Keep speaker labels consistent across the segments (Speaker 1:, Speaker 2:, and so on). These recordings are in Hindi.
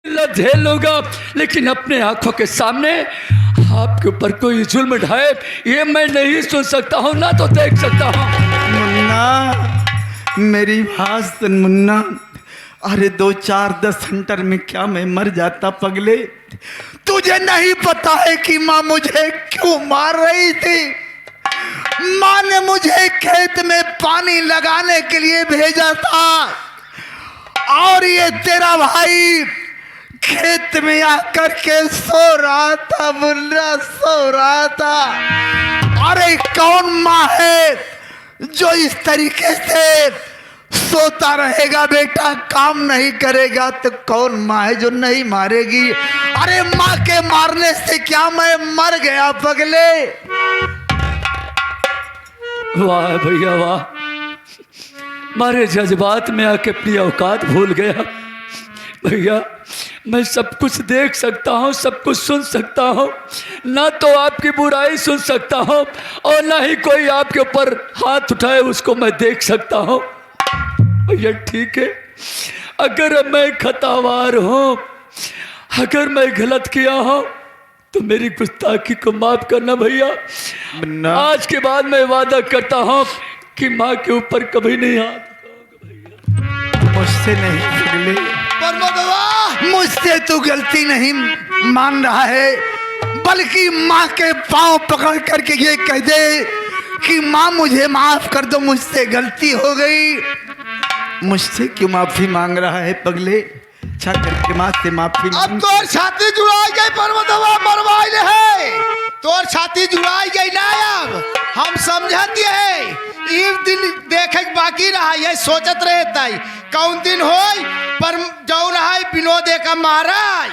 Speaker 1: झेल लूंगा, लेकिन अपने आंखों के सामने आपके ऊपर कोई जुल्म ढाए ये मैं नहीं सुन सकता हूँ, ना तो देख सकता हूँ।
Speaker 2: मुन्ना, मेरी बात सुन मुन्ना। अरे 2-4-10 हंटर में क्या मैं मर जाता पगले। तुझे नहीं पता है कि माँ मुझे क्यों मार रही थी। माँ ने मुझे खेत में पानी लगाने के लिए भेजा था और ये तेरा भाई खेत में आकर के सो रहा था मुन्ना, सो रहा था। अरे कौन माँ है जो इस तरीके से सोता रहेगा बेटा, काम नहीं करेगा तो कौन माँ है जो नहीं मारेगी। अरे माँ के मारने से क्या मैं मर गया पगले।
Speaker 1: वाह भैया वाह, मारे जज्बात में आके अपनी औकात भूल गया। भैया मैं सब कुछ देख सकता हूँ, सब कुछ सुन सकता हूँ, ना तो आपकी बुराई सुन सकता हूँ और ना ही कोई आपके ऊपर हाथ उठाए उसको मैं देख सकता हूँ। भैया ठीक है, अगर मैं खतावार हूँ, अगर मैं गलत किया हूँ तो मेरी गुस्ताखी को माफ करना भैया। आज के बाद मैं वादा करता हूँ कि माँ के ऊपर कभी नहीं हाथ उठाऊंगा।
Speaker 2: मुझसे नहीं पगले, मुझसे तू गलती नहीं मान रहा है, बल्कि माँ के पांव पकड़ करके ये कह दे कि माँ मुझे माफ कर दो, मुझसे गलती हो गई। मुझसे क्यों माफी मांग रहा है पगले? अच्छा करके माँ से माफी
Speaker 3: अब तोर छाती जुड़ाई गई, पर्वतवा मरवाई है, तोर छाती जुड़ाई गई ना। अब हम समझती है एक दिन देखे बाकी रहा, ये सोचत रहता है कौन दिन हो पर जौन है विनोद का मारा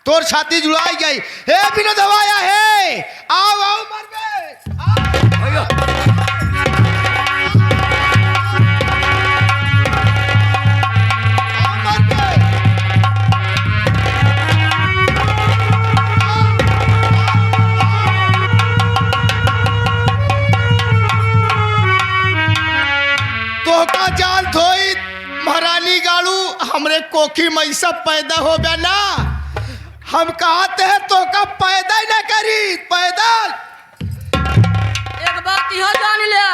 Speaker 3: तोर छाती जुड़ाई गई। हे विनोद आया है, आओ आओ मर गए। तोहका जान थोई महारानी गाड़ू हमरे कोखी में सब पैदा हो गया ना, हम कहते हैं तो का पैदा ही ना करी पैदल।
Speaker 4: एक बात यह जान लिया,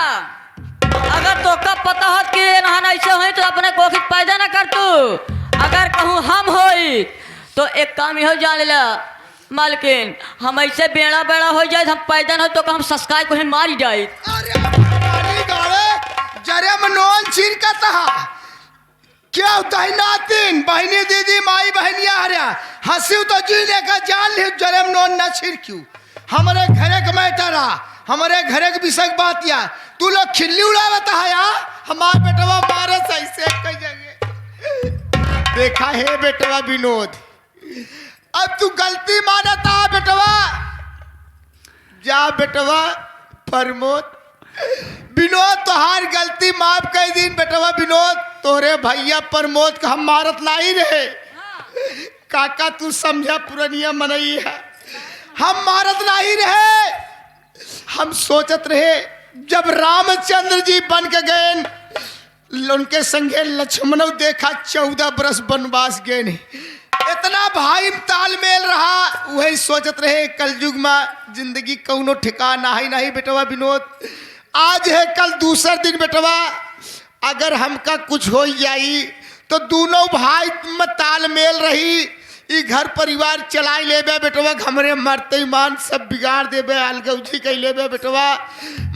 Speaker 4: अगर तो का पता हो कि नहाना ऐसे हो तो अपने कोखी पैदा ना कर तू। अगर कहूँ हम होई तो एक काम यह जान लिया मालकिन, हम ऐसे बेड़ा बेड़ा हो जाए हम पैदा हो तो हम सस्काय को मारी जाए।
Speaker 3: अरे महारानी गाड़े जरे मनोन छीन का तहा क्या होता है नातिन बहनी दीदी माई बहनिया हरिया हंसी तो जी लेकर जान ले जरे मनोन न छीन क्यों। हमारे घरे का मैटरा, हमारे घरे की विषय बात या तू लोग खिल्ली उड़ावता है या हमारे बेटवा मारे सही से कई जगह देखा है बेटवा विनोद। अब तू गलती मानता है बेटवा, जा बेटवा प्रमोद विनोद तोहार गलती माफ कर दिन बेटवा। विनोद तोरे भैया प्रमोद का हम मारत नहीं रहे काका, तू समझा पुरनिया मनई है, हम मारत नहीं रहे। हम सोचत रहे जब रामचंद्र जी बन के गए उनके संगे लक्ष्मण देखा 14 बरस वनवास गए, इतना भाई तालमेल रहा, वही सोचत रहे कलयुग में जिंदगी कौनो ठिकाना ही नहीं बेटवा विनोद। आज है कल दूसरा दिन बेटवा, अगर हमका कुछ हो जाई तो दोनों भाई में तालमेल रही, ई घर परिवार चलाई लेबे बेटवा। हमरे मरते मान सब बिगाड़ देबे, अलगौजी कह लेबे बेटवा।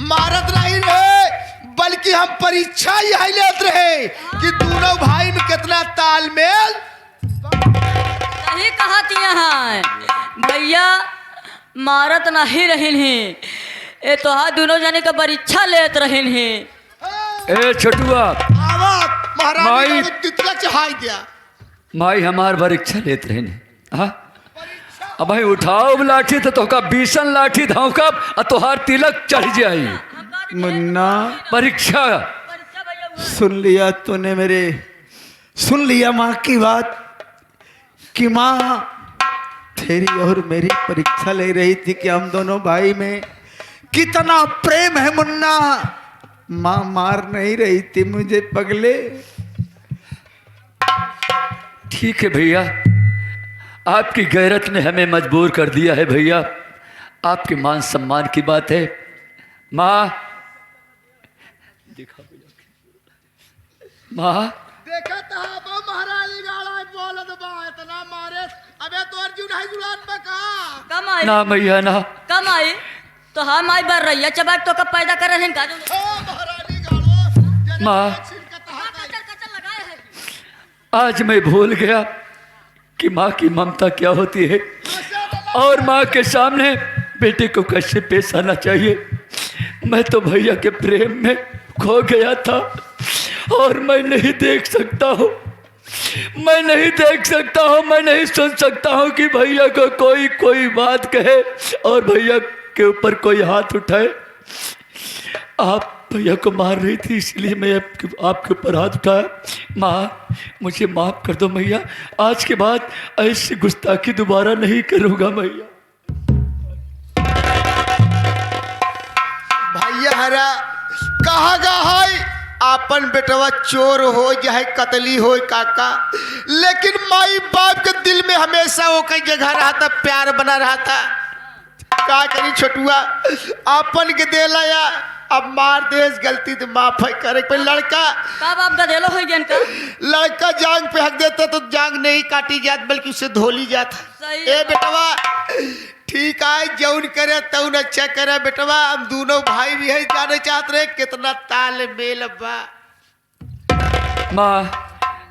Speaker 3: मारत नहीं रहे बल्कि हम परीक्षा यही लेते रहे कि दोनों भाई में कितना तालमेल।
Speaker 4: सही कहा यहाँ भैया, मारत नहीं रही ये तो हाँ दोनों जाने का परीक्षा लेत रहे हैं।
Speaker 1: ए छोटुआ
Speaker 3: माई तितला चढ़ाई दिया,
Speaker 1: माई हमार परीक्षा लेत रहे ने। अब भाई उठाओ लाठी तो का बीसन लाठी धौकब और तोहार तिलक चढ़ जाई।
Speaker 2: मुन्ना
Speaker 1: परीक्षा
Speaker 2: सुन लिया तूने मेरे, सुन लिया माँ की बात कि माँ तेरी और मेरी परीक्षा ले रही थी कि हम दोनों भाई में कितना प्रेम है मुन्ना। माँ मार नहीं रही थी मुझे पगले।
Speaker 1: ठीक है भैया, आपकी गैरत ने हमें मजबूर कर दिया है भैया। आपके मान सम्मान की बात है। माँ देखा भैया, माँ
Speaker 3: देखा था वो महारानी गाड़ा बोलत बा इतना मारे अबे तो अर्जुन है जुलान में कहा
Speaker 4: कम आई
Speaker 1: ना भैया ना।
Speaker 4: कम आई तो हम आई बर रही है चबाक तो कब पैदा कर रहे हैं का
Speaker 3: ओ महारानी गाड़ो
Speaker 1: माँ
Speaker 4: कचल लगाए है।
Speaker 1: आज मैं भूल गया कि माँ की ममता क्या होती है और माँ के सामने बेटे को कैसे पेश आना चाहिए। मैं तो भैया के प्रेम में खो गया था और मैं नहीं देख सकता हूँ, मैं नहीं देख सकता हूँ, मैं नहीं सुन सकता हूँ कि भैया को कोई बात कहे और भैया के ऊपर कोई हाथ उठाए। आप भैया को मार रही थी इसलिए मैं आपके ऊपर हाथ उठाया। माँ मुझे माफ़ कर दो भैया, आज के बाद ऐसी गुस्ताखी दोबारा नहीं करूँगा भैया।
Speaker 3: भैया हरा कहा गा है आपन बेटवा चोर हो चाहे कतली हो काका, लेकिन माई बाप के दिल में हमेशा वो कई जगह रहा था, प्यार बना रहा था। का करी छोटुआ आपन के दे लाया, अब मार देश गलती तो माफ है करे। पर लड़का
Speaker 4: कब आप गधेलो हो गया का
Speaker 3: लड़का जांग पे हक देता तो जांग नहीं काटी जात बल्कि उसे धोली जाता।
Speaker 4: सही
Speaker 3: ए बेटवा ठीक है जौन करे तौन अच्छा करे बेटवा। हम दोनों भाई भी है, जाने चाहते रहे कितना तालमेल बा।
Speaker 1: माँ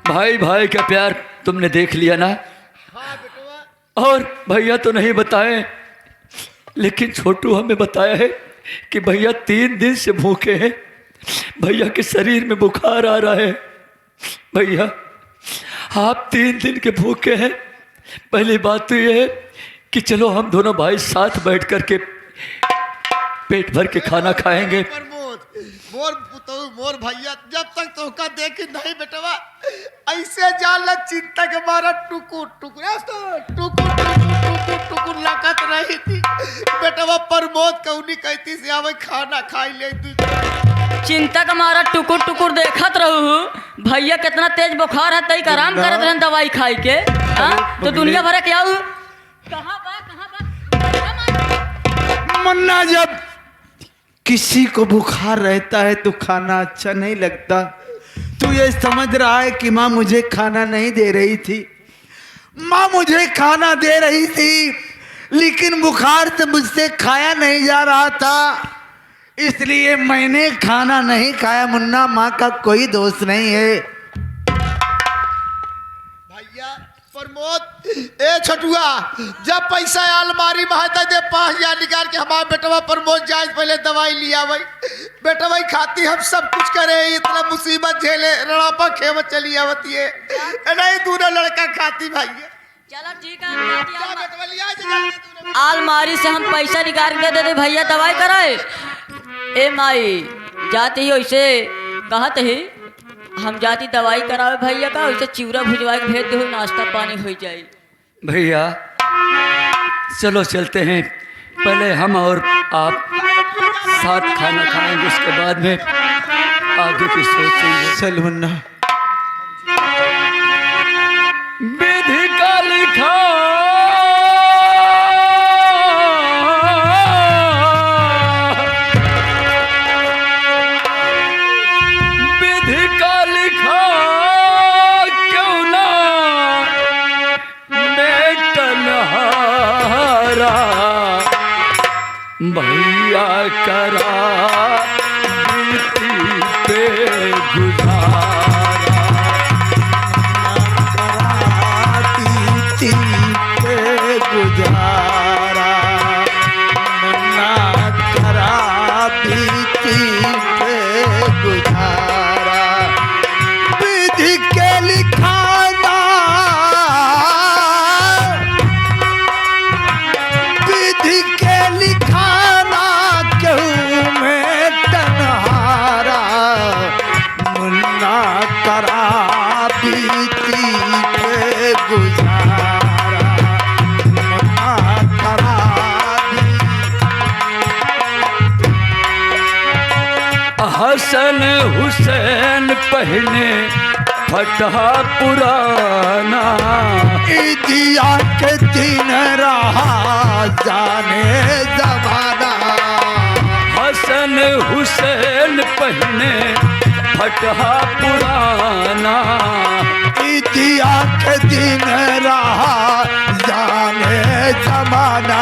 Speaker 1: भाई भाई का प्यार तुमने देख लिया ना।
Speaker 3: हाँ बेटवा
Speaker 1: और भैया तो नहीं बताए, लेकिन छोटू हमें बताया है कि भैया 3 दिन से भूखे हैं, भैया के शरीर में बुखार आ रहा है। भैया आप 3 दिन के भूखे हैं। पहली बात तो ये है कि चलो हम दोनों भाई साथ बैठ कर के पेट भर के खाना खाएंगे।
Speaker 3: प्रमोद मोर पुतौ मोर भैया जब तक तोहका देख नहीं बेटवा ऐसे जाला चिंता के मारा टुकुर टुकुर टुकुर लागत रही थी बेटवा। प्रमोद कौनी कहती से आवे खाना खाई ले तू।
Speaker 4: चिंता का मारा टुकुर टुकुर देखत रहू भैया कितना तेज बुखार है तई आराम करत रहन दवाई खाई के। हाँ तो दुनिया भर के आऊ कहाँ
Speaker 2: मुन्ना जब किसी को बुखार रहता है तो खाना अच्छा नहीं लगता। तू ये समझ रहा है कि माँ मुझे खाना नहीं दे रही थी। माँ मुझे खाना दे रही थी लेकिन बुखार से मुझसे खाया नहीं जा रहा था, इसलिए मैंने खाना नहीं खाया। मुन्ना माँ का कोई दोष नहीं है।
Speaker 3: भैया प्रमोद ए छोटुआ जब पैसा अलमारी में है दे 5000 निकाल के हमारा बेटवा प्रमोद जाए पहले दवाई लिया भाई। बेटवा खाती हम सब कुछ करे, इतना मुसीबत झेले रड़ापा खेमत चली आवती है नहीं दूसरा लड़का खाती भैया।
Speaker 4: चलो ठीक है
Speaker 3: जा बेटवा लिया जा
Speaker 4: आलमारी से हम पैसा निकाल के दे दे भैया दवाई कराए। ए माई जाती ही वैसे कहत ही हम जाती दवाई करावे भैया का, वैसे चिवड़ा भुजवा के भेज दो नाश्ता पानी हो जाए।
Speaker 1: भैया चलो चलते हैं, पहले हम और आप साथ खाना खाएंगे, उसके बाद में आगे की सोचेंगे।
Speaker 2: चल मुन्ना।
Speaker 1: विधि का लिखा विधि का लिखा क्यों ना मैं तन्हारा भैया करा बीती पे गुजारा
Speaker 2: गुजारा मुन्ना करा बीती पे गुजारा। विधि के लिखाना विधि के लिखाना क्यों मैं तन्हारा मुन्ना करा बीती पे गुजारा।
Speaker 1: हसन हुसैन पहने फटा पुराना।
Speaker 2: ईदिया के दिन रहा जाने जमाना।
Speaker 1: हसन हुसैन पहने फटा पुराना।
Speaker 2: ईदिया के दिन रहा जाने जमाना।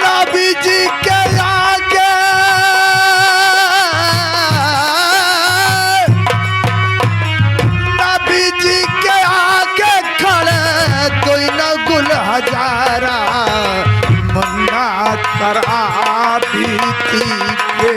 Speaker 2: नबी जी के आगे नबी जी के आगे खड़े कोई न गुल हजारा। मुन्ना करा बीती के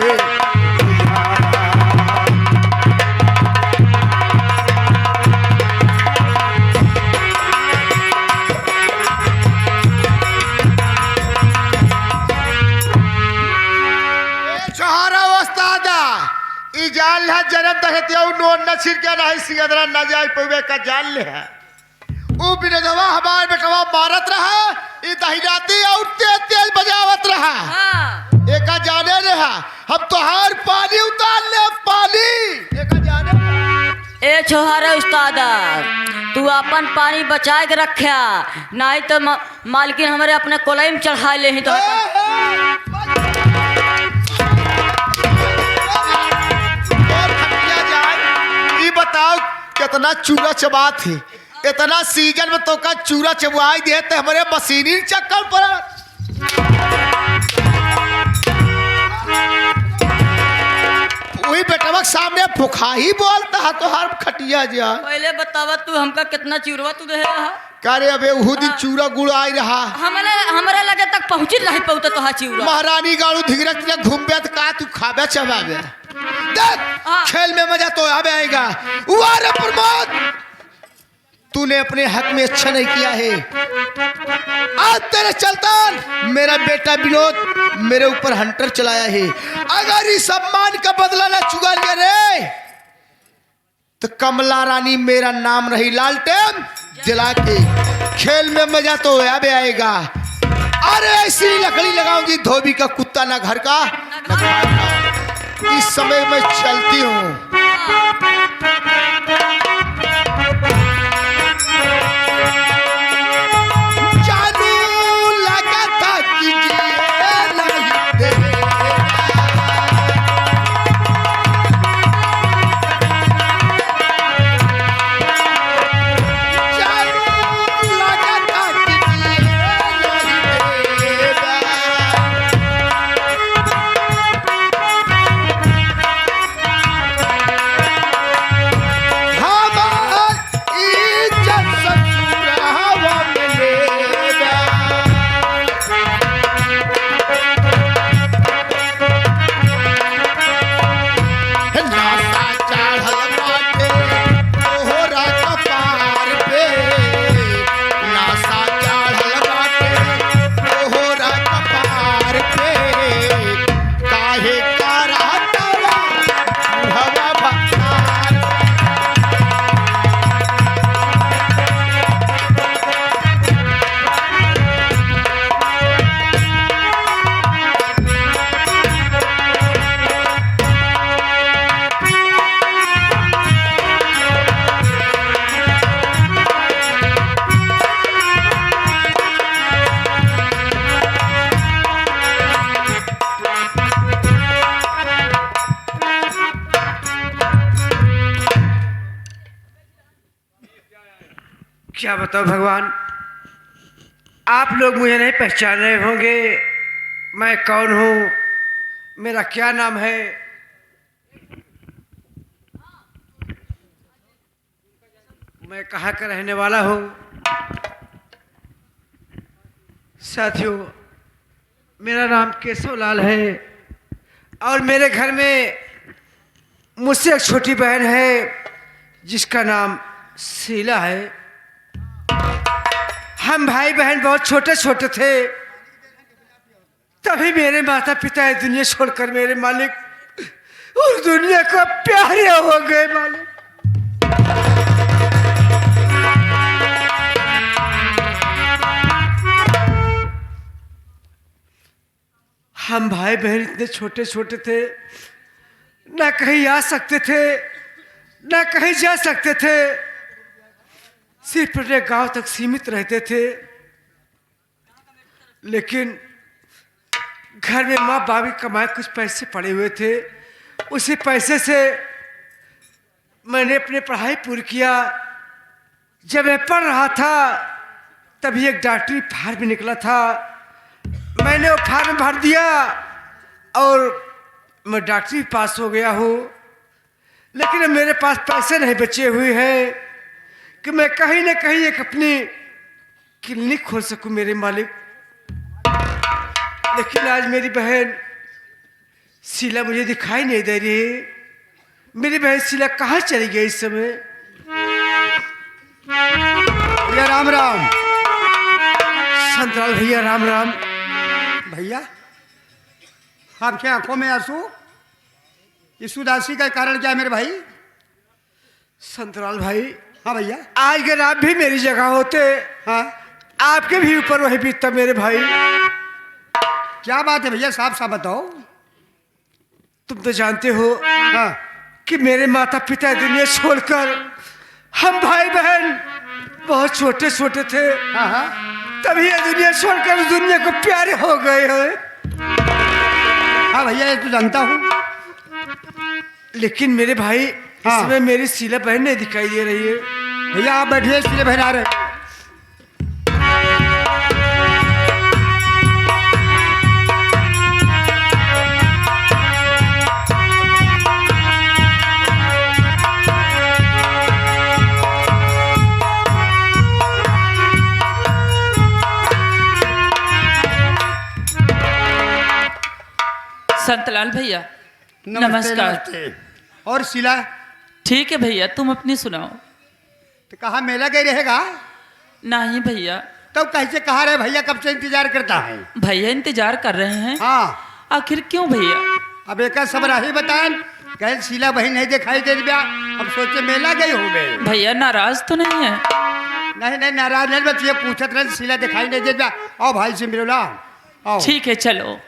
Speaker 3: चौहारा वस्तादा ई जान है जन्म दहते औ नोन न छिर के नहीं सिगदरा न जाय पवे का जान ले है। ऊ बिनदवा हमार बेटवा मारत रहा ई दहिराती और तेज तेज बजावत रहा।
Speaker 4: हाँ
Speaker 3: एका जाने रहा हम तोहार पानी उतार ले पानी। एका जाने
Speaker 4: ए छोहारा उस्तादा, तू अपन पानी बचा के रखा, नहीं तो मालकिन हमारे अपने कोलाई में चढ़ा ले ही तो।
Speaker 3: बताओ कितना चूरा चबा थी इतना सीजन में तो का चूरा चबुआई दे ते हमारे मशीनी चक्कर पर। वही बेटवा सामने फुखा ही बोलता है तो हर खटिया जा।
Speaker 4: पहले बतावा तू हमका कितना चिड़वा तू दे रहा।
Speaker 3: करे अबे वो दिन चूरा गुड़ आई रहा
Speaker 4: हमारे लगे तक पहुंची नहीं पहुंचा तो चिड़वा।
Speaker 3: महारानी गाड़ू धीरे घूमबे तो का तू खाबे चबाबे। देख खेल में मजा तो आबे आएगा। वारे प्रमोद तूने अपने हक में अच्छा नहीं किया है। आज तेरे चलता मेरा बेटा विनोद मेरे ऊपर हंटर चलाया है। अगर इस सम्मान का बदला ना चुका लिया रे तो कमला रानी मेरा नाम रही लालटेन जला के। खेल में मजा तो आबे आएगा। अरे ऐसी लकड़ी लगाऊंगी धोबी का कुत्ता ना घर का ना बाहर का। इस समय मैं चलती हूँ। जानू लगा था कि जिए नहीं देगा। जानू लगा था कि जिए नहीं देगा।
Speaker 5: क्या बताओ भगवान, आप लोग मुझे नहीं पहचान रहे होंगे। मैं कौन हूँ, मेरा क्या नाम है। मैं कहाँ का रहने वाला हूँ। साथियों, मेरा नाम केशवलाल है और मेरे घर में मुझसे एक छोटी बहन है जिसका नाम शीला है। हम भाई बहन बहुत छोटे छोटे थे, तभी मेरे माता पिता ये दुनिया छोड़कर मेरे मालिक उस दुनिया को प्यारे हो गए। मालिक हम भाई बहन इतने छोटे छोटे थे, ना कहीं आ सकते थे ना कहीं जा सकते थे, सिर्फ अपने गांव तक सीमित रहते थे। लेकिन घर में माँ बाप की कमाए कुछ पैसे पड़े हुए थे, उसी पैसे से मैंने अपनी पढ़ाई पूरी किया। जब मैं पढ़ रहा था तभी एक डॉक्टरी फार्म निकला था, मैंने वो फार्म भर दिया और मैं डॉक्टरी पास हो गया हूँ। लेकिन अब मेरे पास पैसे नहीं बचे हुए हैं कि मैं कहीं ना कहीं एक अपनी क्लिनिक खोल सकूं मेरे मालिक। लेकिन आज मेरी बहन शीला मुझे दिखाई नहीं दे रही। मेरी बहन शीला कहाँ चली गई इस समय?
Speaker 3: भैया राम राम।
Speaker 5: संतराल भैया राम राम।
Speaker 3: भैया आपके आंखों में आंसू, इस उदासी का कारण क्या है मेरे भाई?
Speaker 5: संतराल भाई,
Speaker 3: हाँ भैया।
Speaker 5: आज अगर आप भी मेरी जगह होते,
Speaker 3: हाँ
Speaker 5: आपके भी ऊपर वही बीतता मेरे भाई।
Speaker 3: क्या बात है भैया, साफ साफ बताओ।
Speaker 5: तुम तो जानते हो
Speaker 3: हाँ
Speaker 5: कि मेरे माता पिता दुनिया छोड़कर हम भाई बहन बहुत छोटे छोटे थे,
Speaker 3: हाँ हाँ
Speaker 5: तभी ये दुनिया छोड़कर उस दुनिया को प्यारे हो गए हैं।
Speaker 3: हाँ भैया ये तो जानता हूँ।
Speaker 5: लेकिन मेरे भाई
Speaker 3: हाँ।
Speaker 5: इसमें मेरी शीला बहन नहीं दिखाई दे रही है।
Speaker 3: भैया आप बैठिए, इसलिए बहन आ रहे।
Speaker 4: संतलाल भैया
Speaker 3: नमस्ते,
Speaker 4: नमस्कार।
Speaker 3: नमस्ते। और शीला
Speaker 4: ठीक है भैया, तुम अपनी सुनाओ।
Speaker 3: तो कहाँ मेला गई रहेगा?
Speaker 4: नहीं भैया,
Speaker 3: तब कैसे कहा रहे भैया, कब से इंतजार करता है?
Speaker 4: भैया इंतजार कर रहे हैं।
Speaker 3: हाँ
Speaker 4: आखिर क्यों भैया?
Speaker 3: अब एक सब राही बतान, कहे शीला बहन नहीं दिखाई दे दिया, अब सोचे मेला गई हो गए।
Speaker 4: भैया नाराज तो नहीं है?
Speaker 3: नहीं नहीं नाराज नहीं, बस ये पूछत रहे शीला दिखाई नहीं दे दिया। आओ भाई से मिलो ला, आओ।
Speaker 4: ठीक है चलो।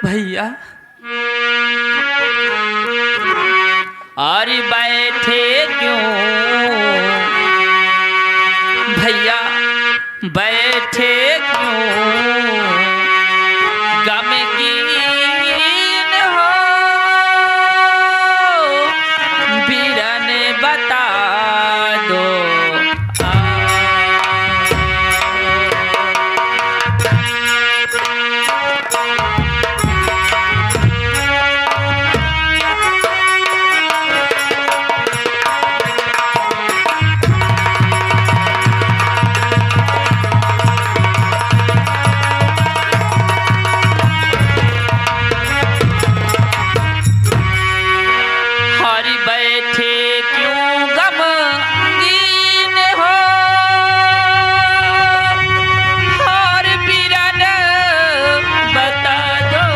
Speaker 4: भैया अरे बैठे क्यों भैया, बैठे क्यों गमगीन हो, बीरन बता दो। हरि बैठे क्यों गमगीन हो, हर बीरन बता दो।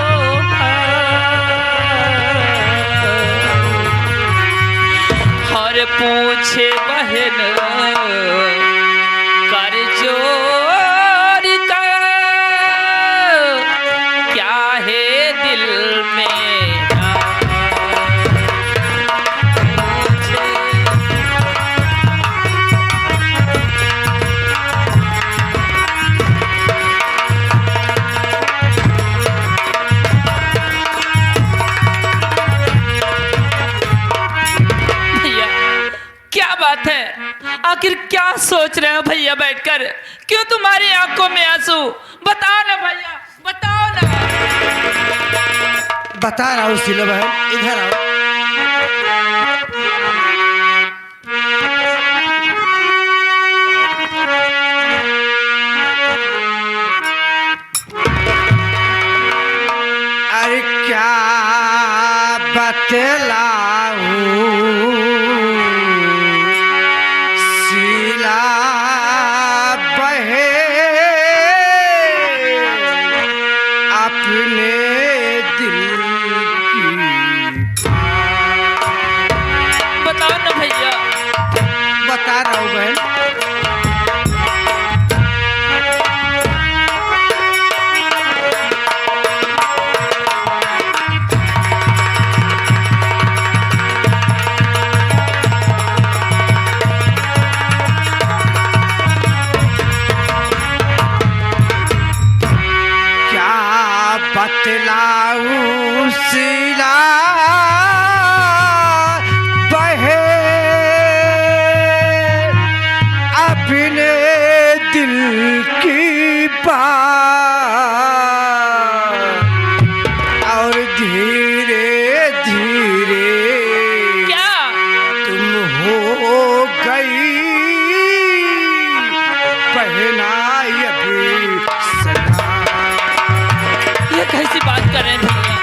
Speaker 4: हर पूछे बहन कर जोर का, क्या है दिल में बात है? आखिर क्या सोच रहे हो भैया बैठकर? क्यों तुम्हारी आंखों में आंसू? बताओ ना भैया, बताओ ना।
Speaker 5: बता रहा हूँ शीला बहन, इधर आओ। अरे क्या बतलाऊं शीला बहन अपने दिल
Speaker 4: बताओ ना भैया।
Speaker 5: बता रहा हूँ बहन। बतलाऊं सिला बहे अपने दिल की बात और धीरे धीरे
Speaker 4: क्या
Speaker 5: तुम हो गई पहनाई अभी सना।
Speaker 4: ये कैसी बात कर रहे हैं भैया?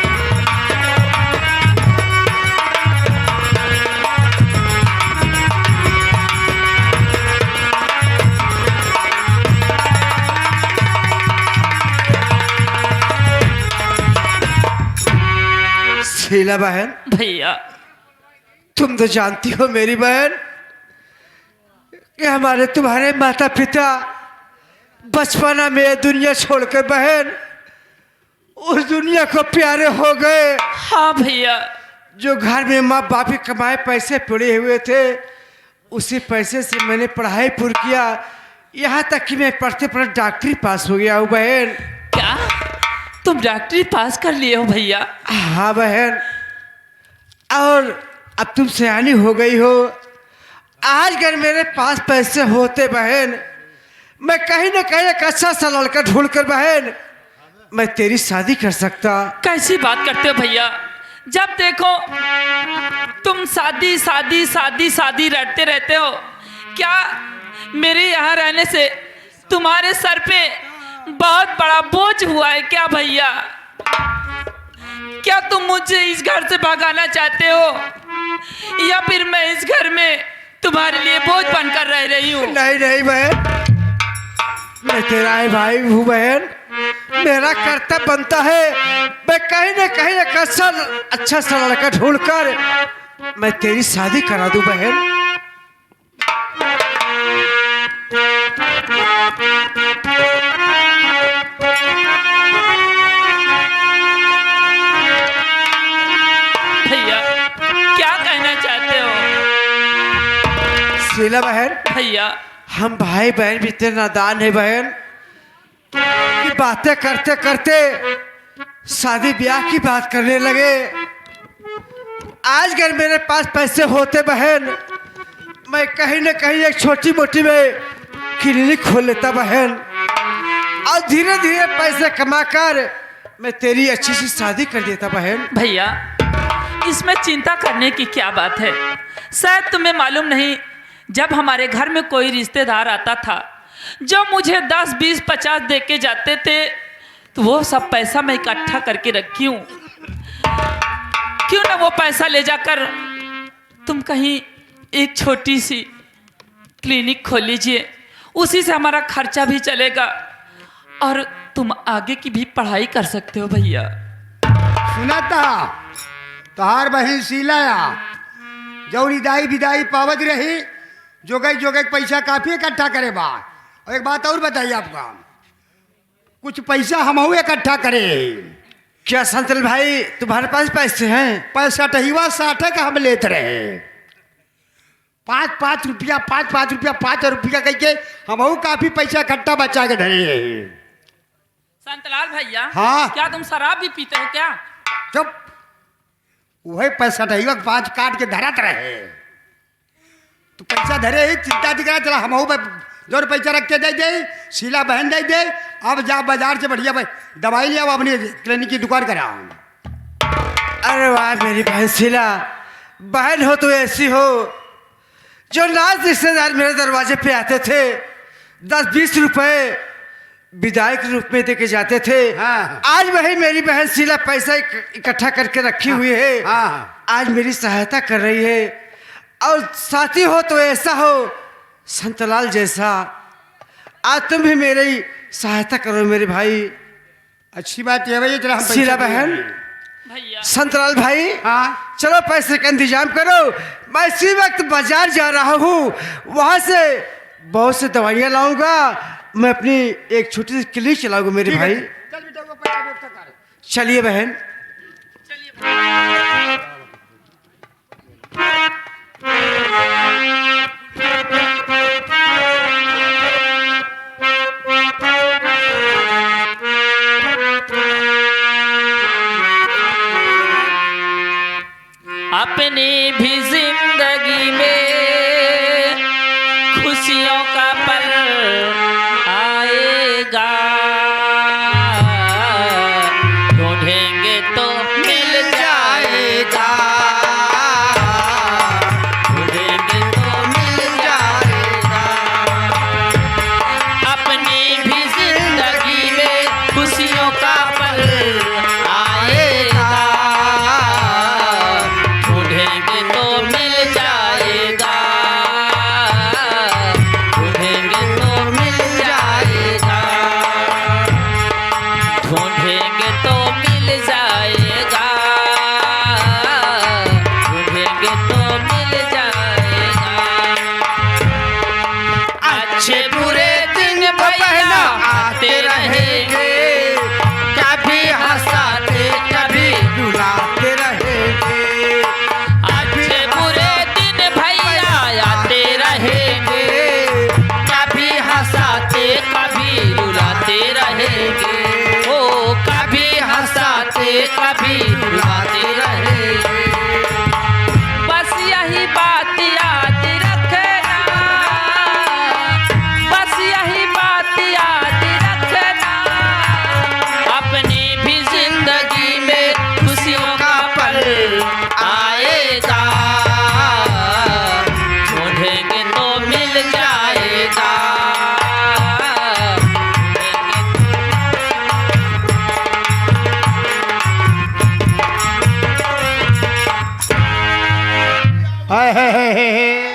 Speaker 5: शीला बहन,
Speaker 4: भैया
Speaker 5: तुम तो जानती हो मेरी बहन कि हमारे तुम्हारे माता पिता बचपना में ये दुनिया छोड़कर बहन उस दुनिया को प्यारे हो गए।
Speaker 4: हाँ भैया।
Speaker 5: जो घर में माँ बाप के कमाए पैसे पड़े हुए थे उसी पैसे से मैंने पढ़ाई पूरी किया, यहाँ तक कि मैं पढ़ते पढ़ते डॉक्टरी पास हो गया हूँ बहन।
Speaker 4: क्या तुम डॉक्टरी पास कर लिए हो भैया?
Speaker 5: हाँ बहन, और अब तुम सयानी हो गई हो। आज अगर मेरे पास पैसे होते बहन, मैं कहीं ना कहीं एक अच्छा सा लड़का ढूंढ कर बहन मैं तेरी शादी कर सकता।
Speaker 4: कैसी बात करते हो भैया? जब देखो तुम शादी शादी शादी शादी रटते रहते हो। क्या मेरे यहाँ रहने से तुम्हारे सर पे बहुत बड़ा बोझ हुआ है क्या भैया? क्या तुम मुझे इस घर से भगाना चाहते हो या फिर मैं इस घर में तुम्हारे लिए बोझ बनकर रह रही हूँ?
Speaker 5: नहीं नहीं बहन, मैं तेरा ही भाई हूँ बहन। मेरा कर्तव्य बनता है मैं कहीं ना कहीं एक अच्छा सा लड़का ढूंढ कर मैं तेरी शादी करा दूं बहन।
Speaker 4: भैया क्या कहना चाहते हो?
Speaker 5: शीला बहन,
Speaker 4: भैया
Speaker 5: हम भाई बहन भी इतने नादान है बहन कि बातें करते करते शादी ब्याह की बात करने लगे। आज अगर मेरे पास पैसे होते बहन, मैं कहीं ना कहीं एक छोटी मोटी में क्लिनिक खोल लेता बहन, और धीरे धीरे पैसे कमाकर मैं तेरी अच्छी सी शादी कर देता बहन।
Speaker 4: भैया इसमें चिंता करने की क्या बात है? शायद तुम्हें मालूम नहीं, जब हमारे घर में कोई रिश्तेदार आता था जो मुझे 10, 20, 50 दे के जाते थे, तो वो सब पैसा मैं इकट्ठा करके रखी हूँ। क्यों ना वो पैसा ले जाकर तुम कहीं एक छोटी सी क्लिनिक खोल लीजिए, उसी से हमारा खर्चा भी चलेगा और तुम आगे की भी पढ़ाई कर सकते हो भैया।
Speaker 3: सुना था तहार बहन शीलाया जौरी दाई विदाई पावत रही, जोगे पैसा काफी इकट्ठा करे बा। और एक बात और बताइए आपका, कुछ पैसा हम इकट्ठा करे।
Speaker 5: क्या संतल भाई तुम्हारे पास पैसे हैं?
Speaker 3: पैसा टहीवा 60 का हम लेते रहे, 5 रुपया 5 रुपया कह के हम काफी पैसा इकट्ठा बचा के धरे।
Speaker 4: संतलाल भैया,
Speaker 3: हाँ।
Speaker 4: क्या तुम शराब भी पीते हो क्या?
Speaker 3: चुप, वही पैसा टहीवा 5 काट के धरत रहे। तो पैसा धरे ही चिंता दिखा, चला हम जो पैसा रख के दे शीला बहन दे। अब जा बाजार से बढ़िया भाई दवाई ले आओ, अपनी क्लिनिक की दुकान करा।
Speaker 5: अरे वाह मेरी बहन शीला, बहन हो तो ऐसी हो। जो नाज रिश्तेदार मेरे दरवाजे पे आते थे 10-20 रुपए विदाई के रूप में दे के जाते थे,
Speaker 3: हाँ।
Speaker 5: आज वही मेरी बहन शीला पैसा इकट्ठा करके रखी हुई है।
Speaker 3: हाँ।
Speaker 5: आज मेरी सहायता कर रही है। और साथी हो तो ऐसा हो संतलाल जैसा, आज तुम भी मेरी सहायता करो मेरे भाई।
Speaker 3: अच्छी बात है भैया, चला हम
Speaker 5: शीला
Speaker 3: पैसा
Speaker 5: बहन,
Speaker 3: देंगे।
Speaker 5: संतलाल भाई,
Speaker 2: हाँ
Speaker 5: चलो पैसे का इंतजाम करो। मैं इसी वक्त बाजार जा रहा हूँ, वहाँ से बहुत से दवाइयाँ लाऊंगा। मैं अपनी एक छोटी सी क्लिनिक चलाऊंगा मेरे भाई।
Speaker 3: चल बेटा वो पैसा व्यवस्था कर।
Speaker 5: चलिए बहन।
Speaker 4: अपनी भी जिंदगी में खुशियों का पल आएगा, ढूंढेंगे तो मिल जाएगा, ढूंढेंगे तो मिल जाएगा। अपनी भी जिंदगी में खुशियों का पल आएगा, ढूंढेंगे तो मिल जाएगा, ढूंढेंगे तो मिल जाएगा, ढूंढेंगे तो मिल जाएगा, ढूंढेंगे तो मिल जाएगा। अच्छे बुरे दिन भैया आते रहेंगे, कभी हंसाते कभी
Speaker 5: रुलाते रहेंगे।
Speaker 4: अच्छे बुरे दिन भैया आते रहेंगे, कभी हंसाते कभी रुलाते रहेंगे, ओ कभी हंसाते कभी रुलाते रहेंगे। बस यही बात याद रखना, बस यही बात याद रखना, अपनी भी जिंदगी में खुशियों का पल आएगा, ढूंढेंगे तो मिल जाएगा।
Speaker 5: हाय हाय हाय हाय हाय।